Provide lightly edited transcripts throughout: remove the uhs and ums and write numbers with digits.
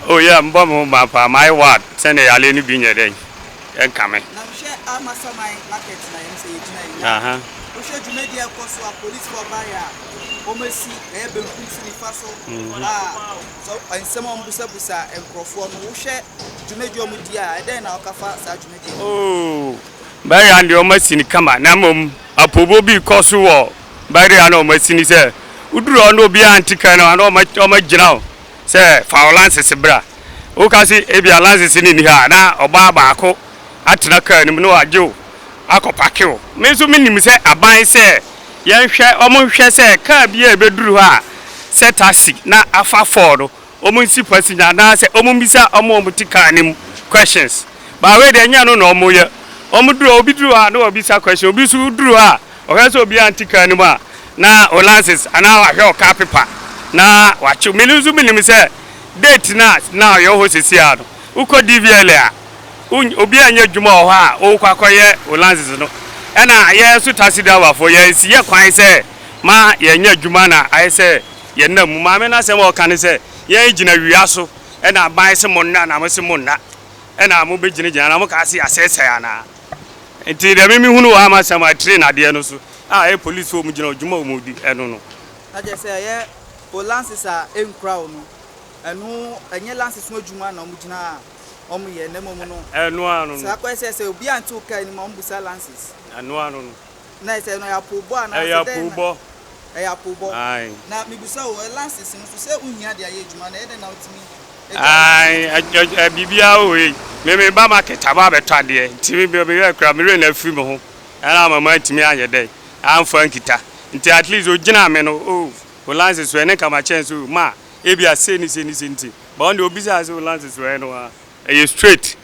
Oh yeah, mbom ma my word send ya le ni bi nyede en kame na mhwe amasamai market na yem say yina o hwe dwumadi ekoso a police for barrier o masi benkum sini faso so ensem on busa enkrofo no wo hwe dwumadi o mudi a eden na okafa sa dwumadi oh barrier ndi o masi ni kama na mom apobo bi koso wo barrier na o masi ni se uduru ono bi antika na o ma gina o se violence se bra o ka si e bia lance ni ha na oba baako atena ka ni no ajo akopake o me so minim se aban se yen hwe omo hwe se ka bia ebeduru ha se taxi na afa ford omo nsi passenger na se omo bisa omo tika ni questions ba we de nya no na omo ye omo duru obi duru ha na obi sa question obi su duru ha o ka se obi antika ni ma na o lances ana wa hwe o ka paper na wa chu miluzu minim se date na yo ho sisi ado uko DVL a obi anya dwuma ho a o kwakoye o lances no ena ye su taxi driver for ye si ye kwan se ma ye nya dwuma na ai se ye na mu ma me na se mo kan se ye gina wiaso ena ban se mo na mo se mo na ena mo be gina na mo ka se asese ya na enti de me hunu wa ma se ma train ade no so e police wo mu gina dwuma wo mu di eno no aje se ye o lances a enkra no enu enye lances no dwuma na mo gina omo ye na mo no enu anu sa kwa se obi antu ka ni mo busa lances enu anu na se no ya pobo ana se ya pobo na mi busa o lances no so se unhia de aye dwuma na e de na otimi bibia o me ba market aba beto de timi bi be kra me re na afiri mo ho ana mama timi anye de amfa nkita nti at least o gina me no o lances we ne kama chance ma e bia se ni nti ba on de obisa se o lances we no a straight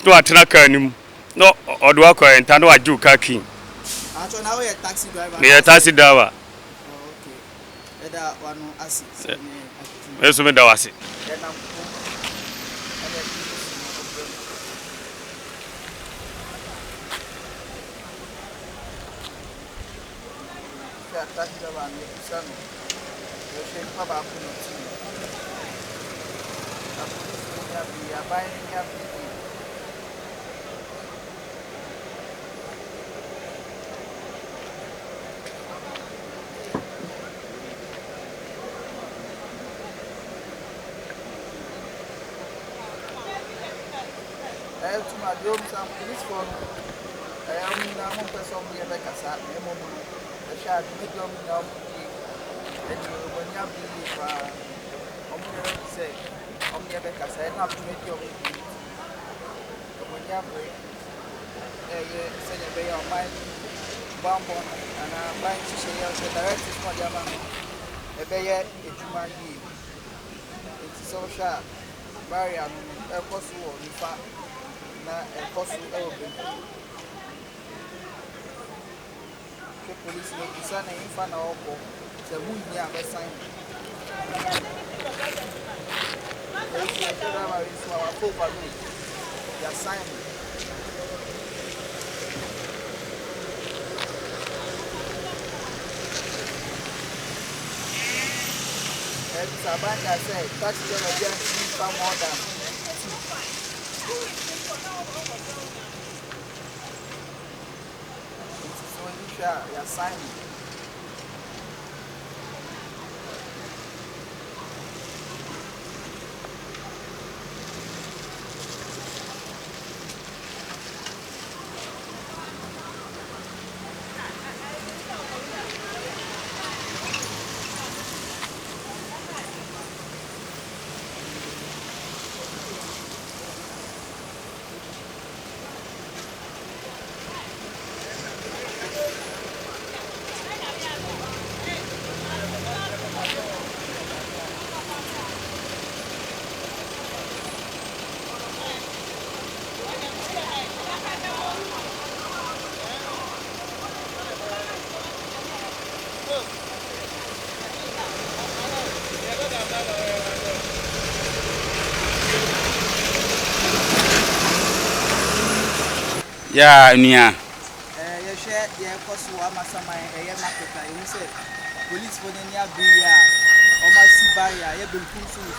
to atena ka nim no odo akọ enta no aju ka kin acho na we taxi driver me taxi driver okay eda wanu asi eso me da wasi taxi driver ni sanu yo she pa ba ku no ti ya bai ya to my dome some police for I am na mo person mo yebe kasa e mo mo e sha me dome na mo ki e ni o nya bi fa o mo say o mo yebe kasa e na to me dome o mo nya bi ye se ne be your mind bambo ana mind she ye the directive for the man e be ye e tuma di it's social barrier no e koso o ni fa na enforce open ke police no bisa na infa na oko se munyi a sign police na tell am is our cover no ya sign and Sabanga said that's gonna be far more than ya sign Yeah, Nia. You share your cost to Amasama and market. You say police for the near Bria or Masi Barrier, you will put to the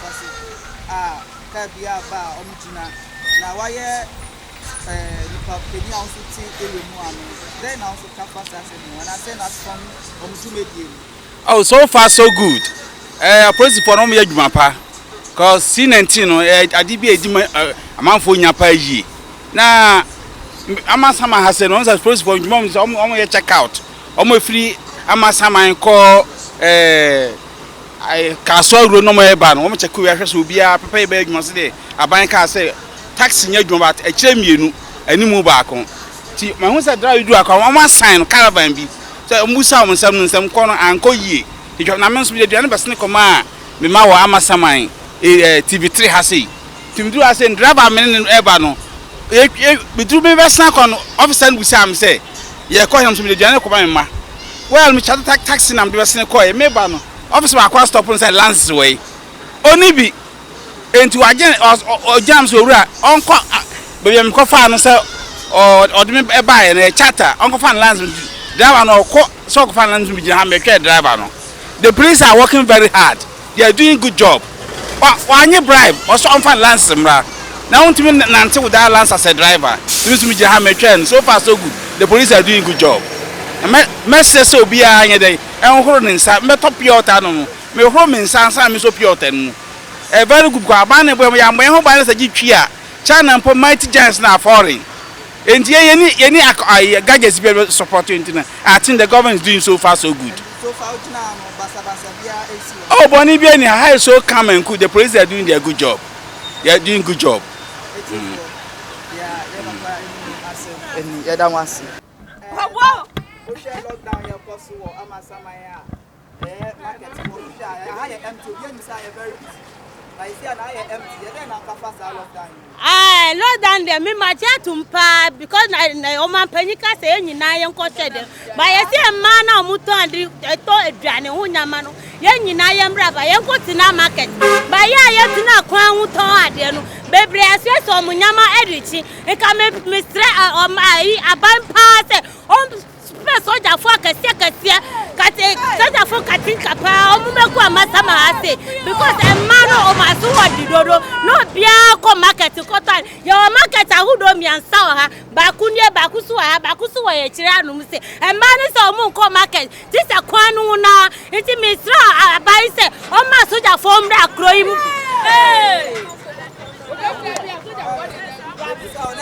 Kabia Bar, Omjina. Now, why Penny also take a then also Capas as anyone. I send us from Omjumedi. Oh, so far so good. Police for no me Mapa. Cause C19, I did be a man for Yapa ye. Now, Amasama has said, once as police for mom is almost check out. Almost free Amasama and call I castle no more ban. Almost a curious will be a pay bag must say. A bank say taxi near you about a champion and you move back on. See, my home said, drive you a car, sign caravan be. So, Musa on some corner and call ye. He got names with the other snake of ma, Mimawa Amasama, TV3 has say. Tim do I say, drive a man in Ebano. We do me best snack on officer with Sam say, ye call him to the general command. Well, me chat taxi and be a snake call, maybe officer across stop and say Lance's way. Only be into again or jams over Uncle William Coffan or the buy and a chatter, Uncle Fan Lance, driver or so Fan Lance with your driver. The police are working very hard. They are doing good job. Why you bribe or some Fan Lance? Now, to me, Nancy with that Lance as a driver, use me to so far so good. The police are doing good job. Message so be a day, and hold inside, met up your town, me home in San so pure ten. A very good guabana where we are my home by the Gia, China and mighty giants now foreign. And any gadgets supporting internet. I think the government is doing so far so good. So far, oh, Bonnie, be any high so calm and cool. The police are doing their good job. They are doing good job. Yeah, that was we share lockdown your cost or Amasama. Market for I am empty. You very I see an eye empty, then I'll pass lockdown. Ah, lockdown there, me my chat to because I Oman Penica say in Nayan Cotter. But I see a man or muto and I thought a Johnny Hunyamano. Yen in Nayan Brava, I am put in our market. But yeah, yet in our crown to Baby, I said so Munyama Edici, and come Mr. or my a band pass. Soldier for Cassia, Cata for Katinka, Masama, because a man of my sword, no Biako market to Cotan, your market, I would me and Sawa, Bakunia, Bakusua, Chiranum, and man is a Munko market. This a Quanuna, it's a Misra, by say, oh, my soldier form that crime.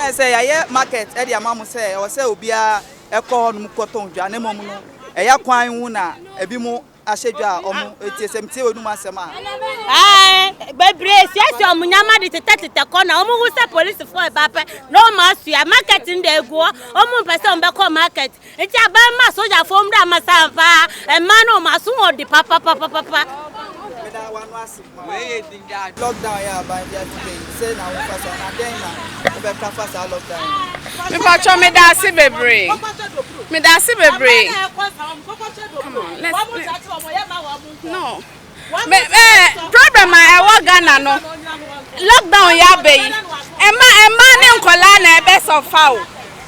I say, I market, Eddie, Mamma say, or say, Obia. A corn cotton, Janemono, a yaquine wuna, a bimo, a shedja, or TSMT, Numasama. Aye, but brace, yes, your Munyama is a tatted corner, almost a police for a papa, no master, a market in the go, almost by some Bako market. It's a bama soldier from Ramasava, a man or Masu or the papa. Lockdown, by the say now, and then lockdown. Me pacho me dasi bebre. Me dasi bebre. Come on, let's no. Problem I wa Ghana no. Lockdown ya be. Emma ni nkola na ebe sofa o.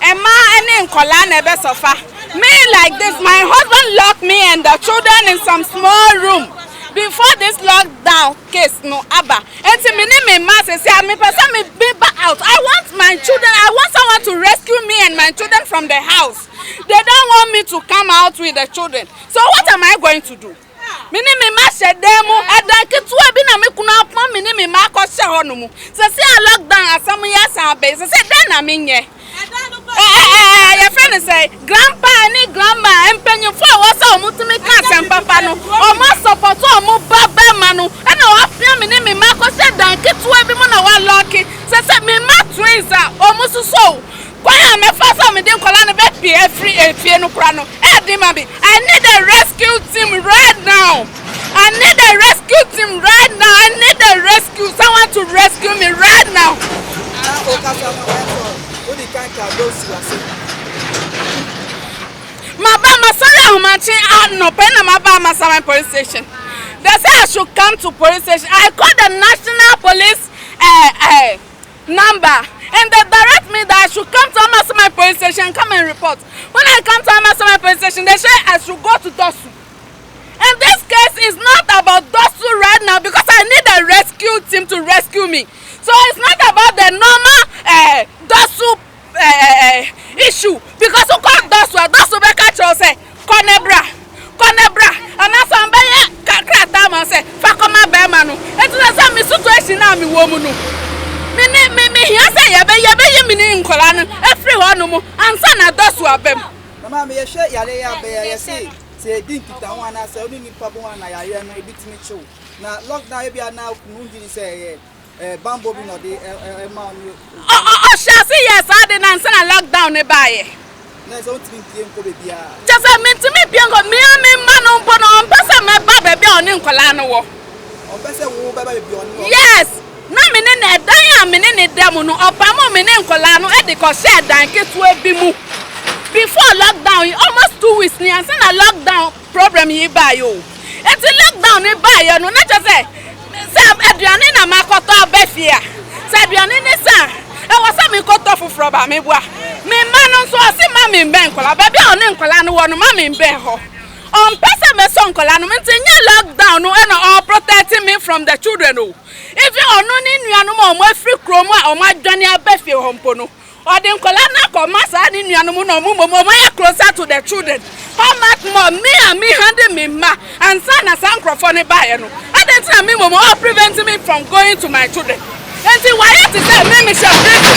Emma ni nkola na ebe sofa. Me like this, my husband locked me and the children in some small room. Before this lockdown case, no, Abba. And to me, say, me person me be back out. I want my children. I want someone to rescue me and my children from the house. They don't want me to come out with the children. So what am I going to do? Me share demo. And then kitu abi na me kuna apma me ma ko share honumu. So say a lockdown asam yes abe. So say then na me nye. Your friend say grandpa ni grandma empenyu for wasa omutumi ka papa no o ma support o mu baba manu e na wa fia me ma ko se dan kitu abi mo na wa lucky say me ma twins o mu suso kwaya me fasa me din kola no be pie free efie no kura no e di ma bi I need a rescue team right now. I need a rescue team right now. I need a rescue someone to rescue me right now. Mabama sorry humanity no pena Mabama Sama police station. They say I should come to police station. I called the national police number and they direct me that I should come to Amasama police station and come and report. When I come to Amasama police station, they say I should go to Dosu. And this case is not about Dosu right now because I need a rescue team to rescue me. So it's not about the normal Dosu issue because who called Dosu Beka Cho say Konebra, and that's somebody Kakratama say Fakoma Bemanu. It's the same situation now, me woman. Me here say yabe mini nkolano every one mo ansa na Dosu abem. Mama me share yale ya be ya say din kita ho ana say oni nipa bo na yare no ebitimi chew. Na lockdown e bia na nunji say bambo bi no de ma no. Oh shall see yes I dey na ansa na lockdown e bae. Na so tin tie nko be bia. Just a me biango me man on pono on pesa me ba be bia oni nkolano wo. On pesa wo ba be oni. Yes. Na me ne dan ya me ne dem no opamo me ne nkola no e de ko share dan ketu abi mu before lockdown almost 2 weeks ni ansa na lockdown problem yi ba yo eti lockdown ni ba yo no na che say aduane na makoto abafia say aduane ni sa e wasa me koto fufuro ba me bua me ma no so ase ma me mbe nkola ba bia oni nkola no wo no ma me mbe ho on person me so nkola no me nya lockdown no e na all protecting me from the children o. If you are not in Yanumo, my free chroma or my Johnny Abefi Hompono, or the Colana Comasa in Yanumo, my closer to the children. How much more me and me handing me ma and son a sancriphone by you? I didn't tell me more preventing me from going to my children. And see why it is a Michelle prison.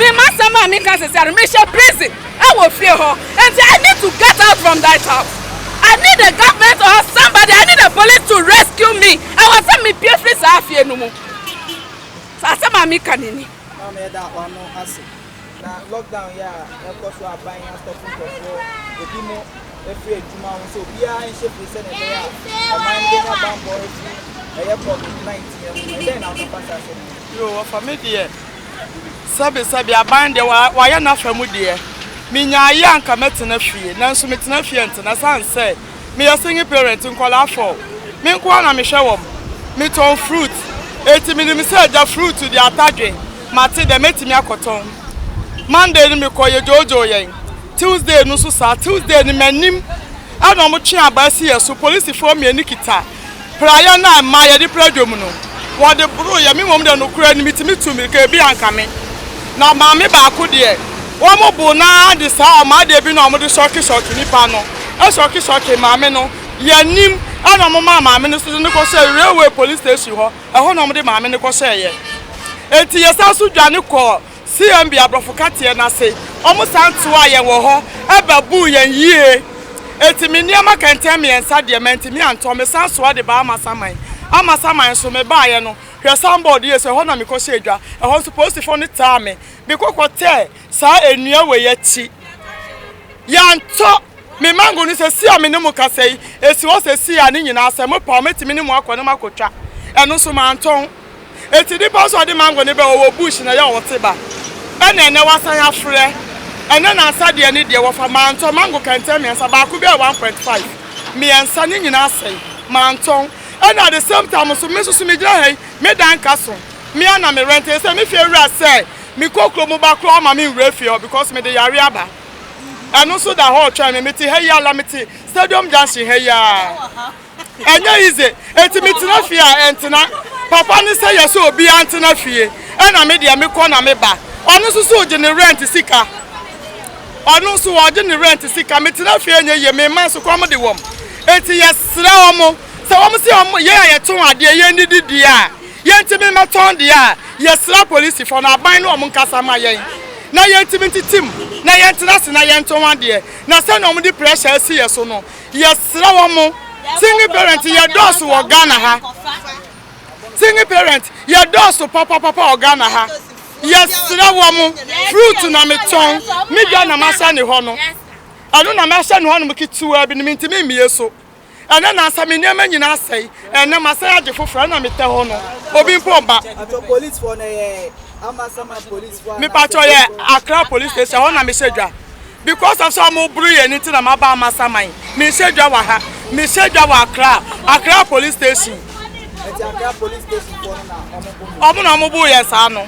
Me master mammy can say Michelle prison. I will fear her. And see I need to get out from that house. I need a government or somebody. I need a police to rescue me. I want some pay free safety no more. So I say mami kanini. Mama that one no ase. Na lockdown ya e ko so aban ya stop for ebi mo every ejuma so bia en she place na dey a aman dey na bambo e ye COVID-19 e dey na no pass ase. Yo for me there. Sabi aban dey wa ya na famu there. Minya ya nka metena fie nanso metena fie ntena sanse me a single parent nkola for me nko na me hwe wom me ton fruit eti me say ja fruit di atadwe mate de metimi akoton Monday ni me koye jojo yen Tuesday no so sa Tuesday ni manim ana mo twe abasi yeso police for me anikita prayer na ma ye di pradwom no wo de bro ye me mom de no kura ni mitimi tu me ka bi anka me na ma me ba ko de Womo bu na de sa o ma de bi na o mo de shoki nipa no e shoki maame no ya nim ana mo maame no so ne ko se railway police station ho e ho na mo de maame ne ko se ye enti yesa so dwane ko CMB abrofokate na se o mo santo aye wo ho e ba bu yen yie enti me niam kantem yensa de menti mi anto me sanso de ba amasaman so me ba ye no hwe somebody yes ho na me ko se dwa e ho supposed for ne time bikokote sa enua we yachi yanto me mango ni se si ame ne mu kasai esi wo se si ani nyina asem pa metimi ne mu akọ ne makotwa eno so manton eti di paso de mango ne be wo bush na ya wo teba ene wasan afre ene na asa de ne de wo fa manton mango kante me asa ba ku be 1.5 me ansa ne nyina asai manton and at the same time so me so me gira hey me dan kaso me ana me rent say me fe wura say me kokro mo ba kro ma me wura fe because me de yare aba and also the whole try me ti hey ya la me ti stadium junction hey ya enya easy enti me tina fe a entina papa ni say yes obi antina fie and me de me ko na me ba onu so je ne rent sika onu so wo je ne rent sika me tina fie enya ye me man so ko mo de wom enti yesra omo so we see ye ton ade ye ndidi a ye ntimi meton de a yesra police for na ban no om nkasa ma ye na ye ntimi titim na ye ntena se na ye nton ade na se na om di pressure si ye so no yesra wo mo single parent ye dos wo Ghana ha single parent ye dos papa wo Ghana ha yesra wo mo fruit na meton me dwa na masa ne ho no anu na masa ne ho no mkituwa bi ni ntimi miye so ana na asame niam nyina asai ena masai age foforo na mete ho no obi mpomba ato police for na Amasama police for me pacho ye Accra police station ho na me sedwa because of some buru ye nti na maba Amasama me sedwa wa ha me sedwa wa Accra police station eti Accra police station for na omo na omo bu ye sa no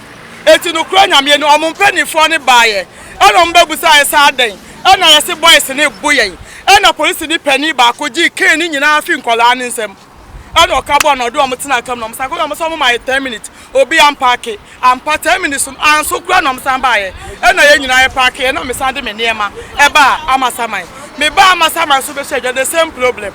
eti no kura nyame no omompanyifo ne baaye ana ombebusa esa adan ana yesi boys ne boyen ana police ni pani ba ko gi kan ni nyina afi nkola ne nsem ana okabo na do omtena kam no msa ko no so my 10 minutes obi am park am 10 minutes an so kura no msa baaye ana ye nyina ye park na me sande me niema eba amasaman me ba amasaman so be share the same problem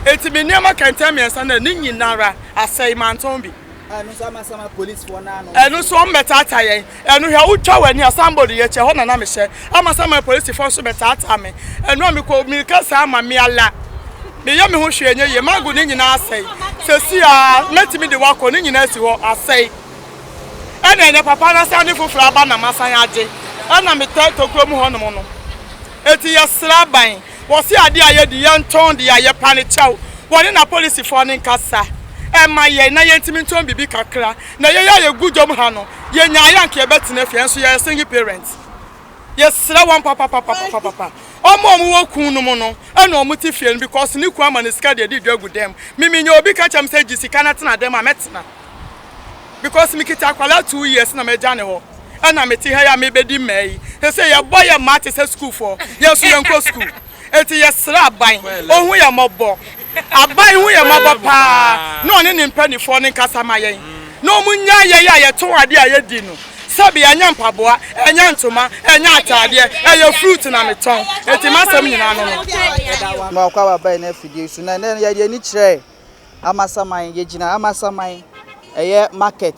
eti me niema kan tell me nsa na ni nyinara asai manton bi anu sama police for na no enu so mbetata yen enu hwe utwa wani asambody ye che ho na me hye amasama police for so betata me enu me ko mi ka sa ama me ala me ye me ho hwe enye ye magu ni nyina asai sesi a metimi de wako ni nyina si ho asai ene papa na sa ni fufura aba na masan age ana me tokro mu ho no no eti ye sraban wo si ade aye di ye nton de aye pane chaw woni na police for ni nkasa ema ye na yentimi ntom bibi kakra na ye ya gudom ha no ye nya yanke betena fie nso ye single parents ye sra wan papa omo wo kun no mo no ena omo ti fie because ni ku ama ne ska de di dwagu dem mimi nya obi ka cham say jisika na tena dem a metena because mi kita kwala 2 years na me jane ho ena me ti ha ya me bedi mai he say ye boy ye mate say school for ye so ye nko school eti ye sra ban ohun ye mobo abai hu ye mabapa no ne nimpanifo ne nkasama yen no munya ye ya ye to ade aye di no sabi anya mpaboa enya ntoma enya atade eye fruit na meton eti masam nyina no ma kwa baba na fidie su na ye ni kire amasaman ye gina amasaman eye market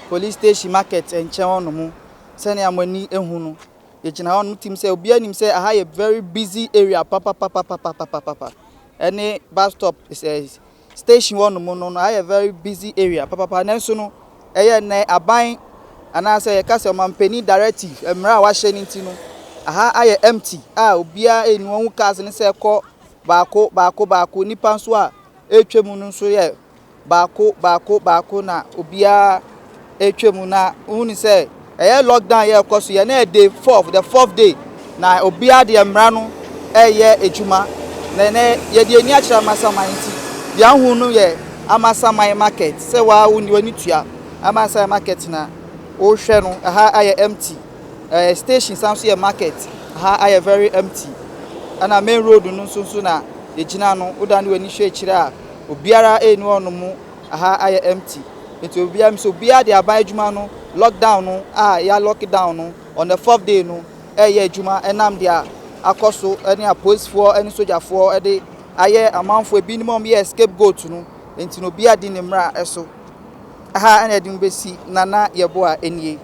police station market enche ono mu se ne amani ehu no ye gina ono tim se obi anim se aha ye very busy area papa any bus stop is station one no I a very busy area papa na so no eye na aban ana say kase omampani directive emra wa hye ninti no aha aye empty obia enu hu cars ne say ko baako nipa nso a etwemu no nso ye baako na obia etwemu na hu ni say eye lockdown ye koso ye na day 4 the 4th day na obia de emra no eye ejuma nene ye de ni akira amasaman ti bia hu no ye amasaman market se wa woni tua amasaman market na o hwe no aha aye empty station sounds ye market aha aye very empty ana main road no so na ye gina no oda ne wani hwe akira obiara enu ono mu aha aye empty eti obia mi so bia de aban adwuma no lockdown no ya lockdown no on the 4th day no ye adwuma enam dia akoso any a police for any soldier for ede aye amanfo ebi ni mom ye scapegoat no enti no bia di ne mra eso aha ana edi mbesi nana yebo a enie